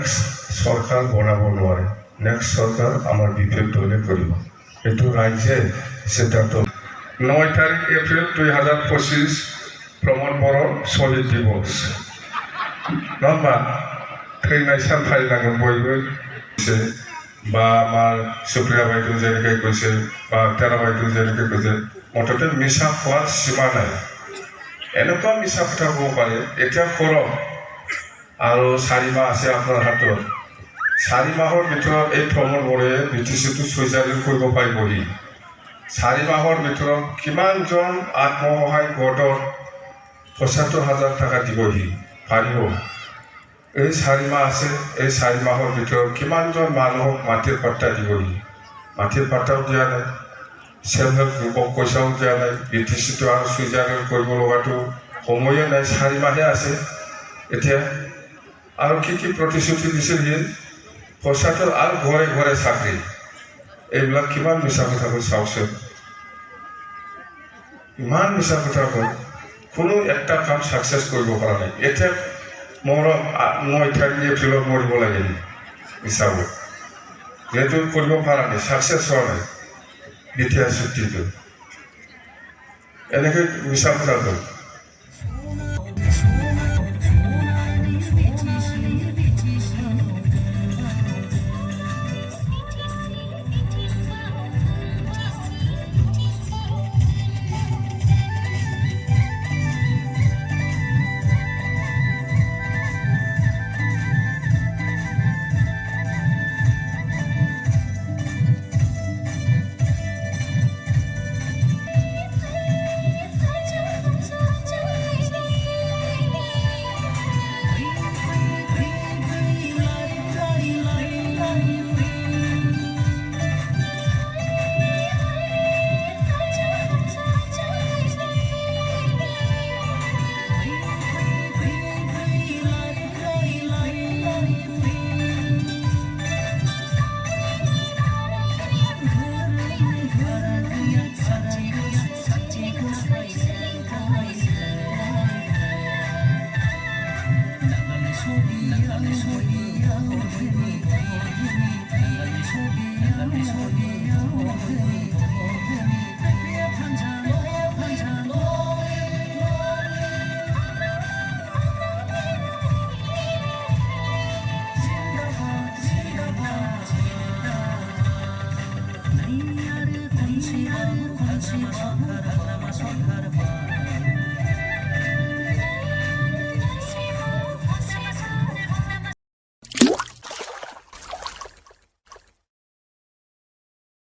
Next সৰকাৰ বনাব নোৱাৰে, next সৰকাৰ আমাৰ বিপেক দলে কৰিব। এইটো রাজ্যে সিদ্ধান্ত। 9 তারিখ এপ্রিল 2025 প্রমোদ बर' শহীদ দিবস নবা थैनाय सान फालिनांगोन बयबो বা আমার সুপ্রিয়া বাইদেউ যেনেকৈ কৈছে বা তেৰা বাইদেউ যেনেকৈ কৈছে মুঠতে মিছা খোৱাৰ সীমা নাই। এনেকুৱা মিছা কথা ক'ব পাৰে এতিয়া কৰক আৰু 4 মাহ আছে আপোনাৰ হাতত। 4 মাহৰ ভিতৰত এই প্ৰমোদ বড়োৱে বিটিচিটো সুইজাৰলেণ্ড কৰিব পাৰিবহি। 4 মাহৰ ভিতৰত কিমানজন আত্মসহায়ক গোটত ৭৫,০০০ টাকা দিবহি পাৰিব। এই 4 মাহ আছে, এই 4 মাহৰ ভিতৰত কিমানজন মানুহক মাটিৰ পাট্টা দিবহি। মাটিৰ পাট্টাও দিয়া নাই, চেল্ফ হেল্প গ্ৰুপক পইচাও দিয়া নাই। বিটিচিটো আৰু সুইজাৰলেণ্ড কৰিব লগাটো সময়ে নাই, 4 মাহে আছে এতিয়া। আৰু কি প্ৰতিশ্ৰুতি দিছিল সি ৭৫ আৰু ঘৰে ঘৰে চাকৰি। এইবিলাক কিমান মিছা কথা কৈ চাওকচোন, ইমান মিছা কথা কৈ কোনো একটা কাম সাকসেস কৰিব পৰা নাই। এতিয়া মোৰ 9 তাৰিখ এপ্ৰিলত মৰিব লাগে হিচাপ যেহেতু কৰিব পৰা নাই, সাকসেস হোৱা নাই দ্বিতীয় চুক্তিটো। এনেকৈ মিছা কথা কৈ Sangkar